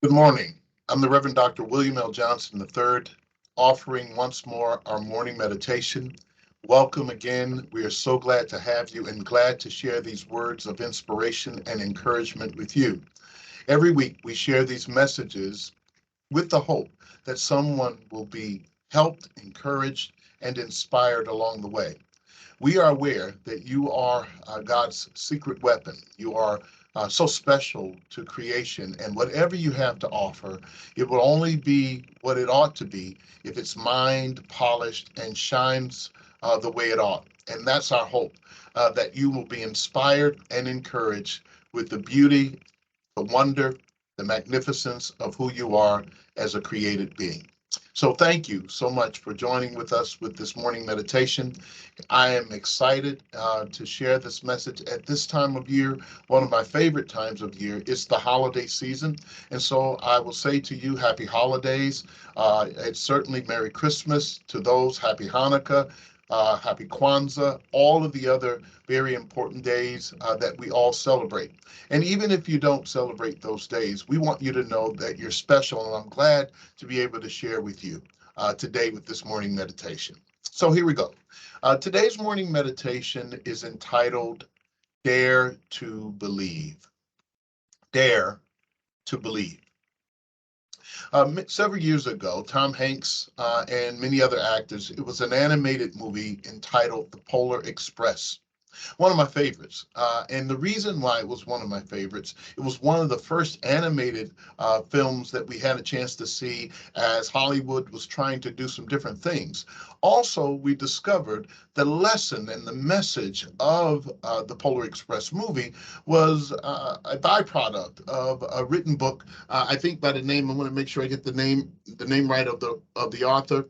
Good morning. I'm the Reverend Dr. William L. Johnson III, offering once more our morning meditation. Welcome again. We are so glad to have you and glad to share these words of inspiration and encouragement with you. Every week, we share these messages with the hope that someone will be helped, encouraged, and inspired along the way. We are aware that you are God's secret weapon. You are so special to creation, and whatever you have to offer, it will only be what it ought to be if it's mind polished and shines the way it ought. And that's our hope, that you will be inspired and encouraged with the beauty, the wonder, the magnificence of who you are as a created being. So thank you so much for joining with us with this morning meditation. I am excited to share this message at this time of year. One of my favorite times of year is the holiday season. And so I will say to you, happy holidays. It's certainly Merry Christmas to those, happy Hanukkah, happy Kwanzaa, all of the other very important days that we all celebrate. And even if you don't celebrate those days, we want you to know that you're special. And I'm glad to be able to share with you today with this morning meditation. So here we go. Today's morning meditation is entitled Dare to Believe. Dare to Believe. Several years ago, Tom Hanks and many other actors, it was an animated movie entitled The Polar Express. One of my favorites. And the reason why it was one of my favorites, it was one of the first animated films that we had a chance to see as Hollywood was trying to do some different things. Also, we discovered the lesson and the message of the Polar Express movie was a byproduct of a written book. I think by the name, I want to make sure I get the name right of the author.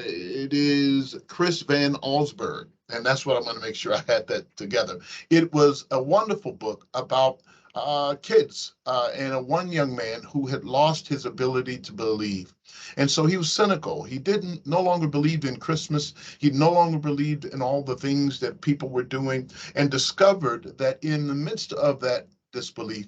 It is Chris Van Allsburg, and that's what I'm going to make sure I had that together. It was a wonderful book about kids and one young man who had lost his ability to believe. And so he was cynical. He didn't no longer believed in Christmas. He no longer believed in all the things that people were doing, and discovered that in the midst of that disbelief,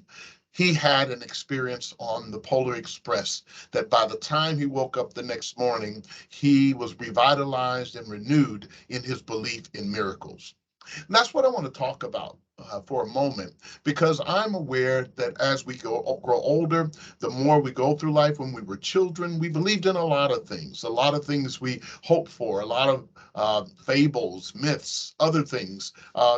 he had an experience on the Polar Express that by the time he woke up the next morning, he was revitalized and renewed in his belief in miracles. And that's what I want to talk about for a moment, because I'm aware that as we grow older, the more we go through life. When we were children, we believed in a lot of things we hoped for, a lot of fables, myths, other things,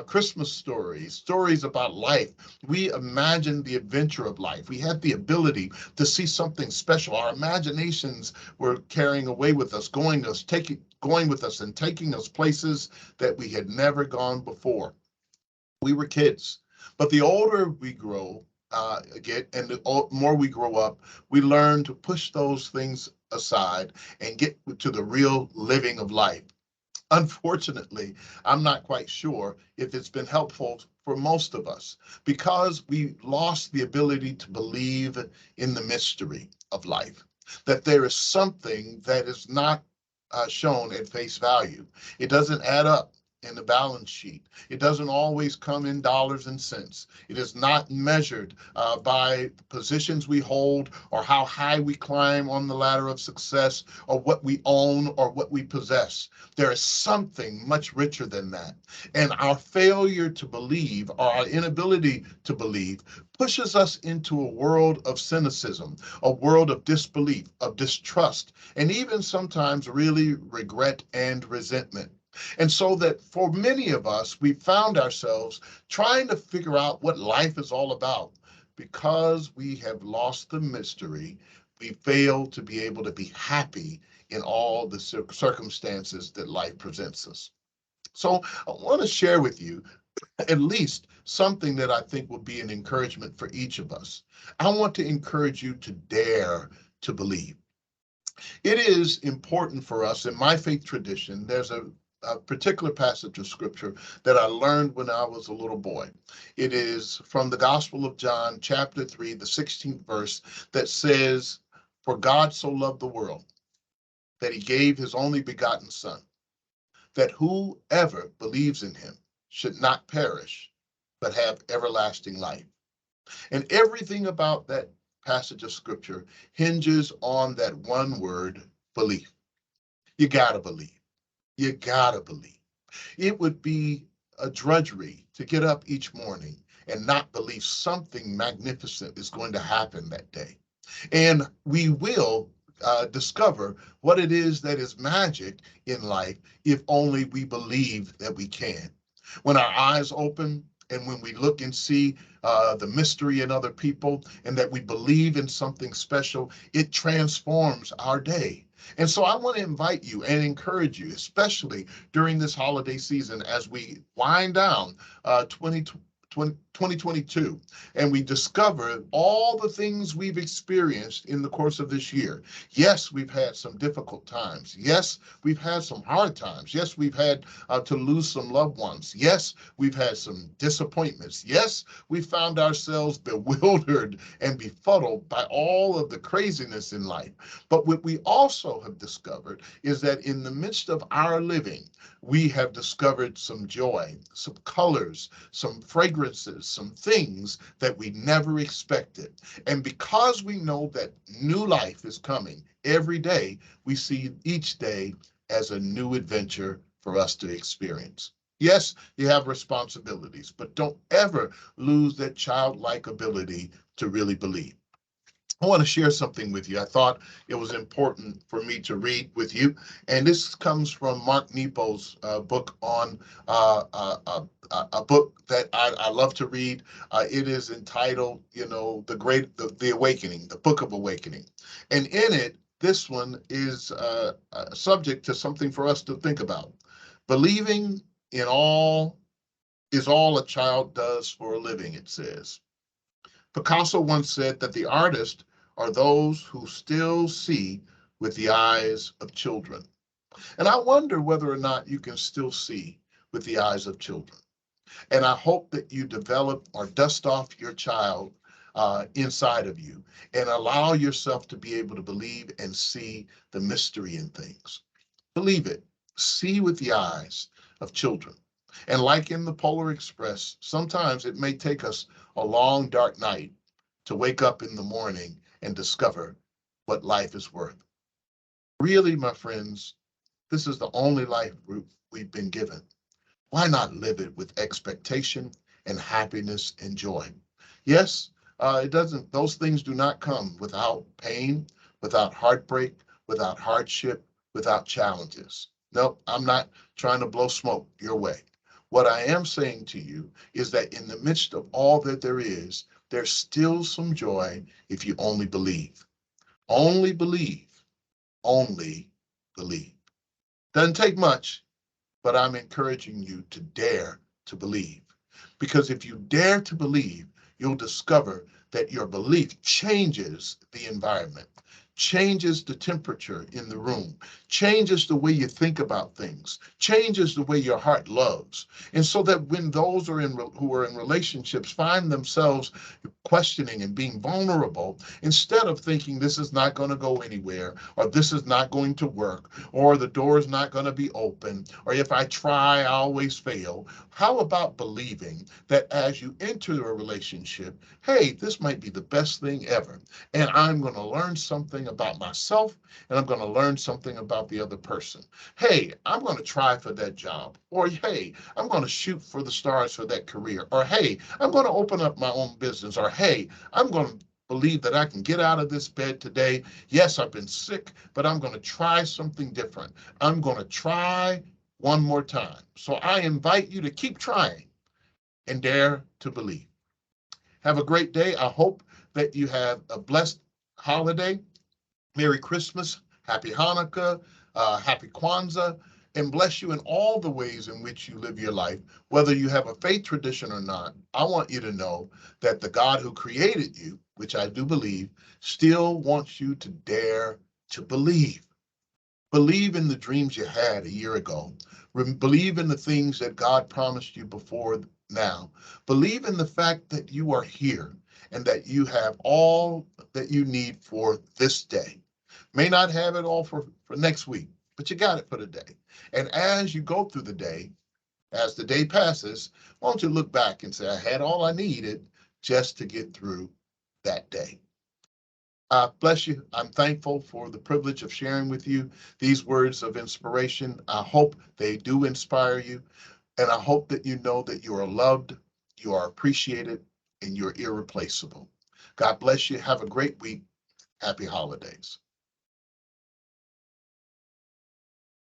Christmas stories, stories about life. We imagined the adventure of life. We had the ability to see something special. Our imaginations were carrying away with us, going with us and taking us places that we had never gone before. We were kids, but the older we get, and the more we grow up, we learn to push those things aside and get to the real living of life. Unfortunately, I'm not quite sure if it's been helpful for most of us, because we lost the ability to believe in the mystery of life, that there is something that is not shown at face value. It doesn't add up in the balance sheet. It doesn't always come in dollars and cents. It is not measured by positions we hold, or how high we climb on the ladder of success, or what we own or what we possess. There is something much richer than that. And our failure to believe, or our inability to believe, pushes us into a world of cynicism, a world of disbelief, of distrust, and even sometimes really regret and resentment. And so that for many of us, we found ourselves trying to figure out what life is all about. Because we have lost the mystery, we fail to be able to be happy in all the circumstances that life presents us. So I want to share with you at least something that I think will be an encouragement for each of us. I want to encourage you to dare to believe. It is important for us in my faith tradition. There's a particular passage of scripture that I learned when I was a little boy. It is from the Gospel of John, chapter 3, the 16th verse, that says, "For God so loved the world that he gave his only begotten Son, that whoever believes in him should not perish, but have everlasting life." And everything about that passage of scripture hinges on that one word, belief. You gotta believe. You gotta believe. It would be a drudgery to get up each morning and not believe something magnificent is going to happen that day. And we will discover what it is that is magic in life if only we believe that we can. When our eyes open and when we look and see the mystery in other people and that we believe in something special, it transforms our day. And so I want to invite you and encourage you, especially during this holiday season as we wind down 2022 and we discover all the things we've experienced in the course of this year. Yes, we've had some difficult times. Yes, we've had some hard times. Yes, we've had to lose some loved ones. Yes, we've had some disappointments. Yes, we found ourselves bewildered and befuddled by all of the craziness in life. But what we also have discovered is that in the midst of our living, we have discovered some joy, some colors, some fragrances, some things that we never expected. And because we know that new life is coming every day, we see each day as a new adventure for us to experience. Yes, you have responsibilities, but don't ever lose that childlike ability to really believe. I want to share something with you. I thought it was important for me to read with you. And this comes from Mark Nepo's book on a book that I love to read. It is entitled, the Awakening, the Book of Awakening. And in it, this one is subject to something for us to think about. Believing in all is all a child does for a living, it says. Picasso once said that the artist are those who still see with the eyes of children. And I wonder whether or not you can still see with the eyes of children. And I hope that you develop or dust off your child inside of you and allow yourself to be able to believe and see the mystery in things. Believe it. See with the eyes of children. And like in the Polar Express, sometimes it may take us a long, dark night to wake up in the morning and discover what life is worth. Really, my friends, this is the only life we've been given. Why not live it with expectation and happiness and joy? Yes, those things do not come without pain, without heartbreak, without hardship, without challenges. No, I'm not trying to blow smoke your way. What I am saying to you is that in the midst of all that there is, there's still some joy if you only believe. Only believe. Only believe. Doesn't take much, but I'm encouraging you to dare to believe. Because if you dare to believe, you'll discover that your belief changes the environment, changes the temperature in the room, changes the way you think about things, changes the way your heart loves. And so that when those who are in relationships find themselves questioning and being vulnerable, instead of thinking this is not going to go anywhere, or this is not going to work, or the door is not going to be open, or if I try, I always fail. How about believing that as you enter a relationship, hey, this might be the best thing ever, and I'm going to learn something about myself, and I'm going to learn something about the other person. Hey, I'm going to try for that job, or hey, I'm going to shoot for the stars for that career, or hey, I'm going to open up my own business, or hey, I'm going to believe that I can get out of this bed today. Yes, I've been sick, but I'm going to try something different. I'm going to try one more time. So I invite you to keep trying and dare to believe. Have a great day. I hope that you have a blessed holiday. Merry Christmas, Happy Hanukkah, Happy Kwanzaa, and bless you in all the ways in which you live your life. Whether you have a faith tradition or not, I want you to know that the God who created you, which I do believe, still wants you to dare to believe. Believe in the dreams you had a year ago. Believe in the things that God promised you before now. Believe in the fact that you are here and that you have all that you need for this day. May not have it all for next week, but you got it for the day. And as you go through the day, as the day passes, why don't you look back and say, I had all I needed just to get through that day. Bless you. I'm thankful for the privilege of sharing with you these words of inspiration. I hope they do inspire you, and I hope that you know that you are loved, you are appreciated, and you're irreplaceable. God bless you. Have a great week. Happy holidays.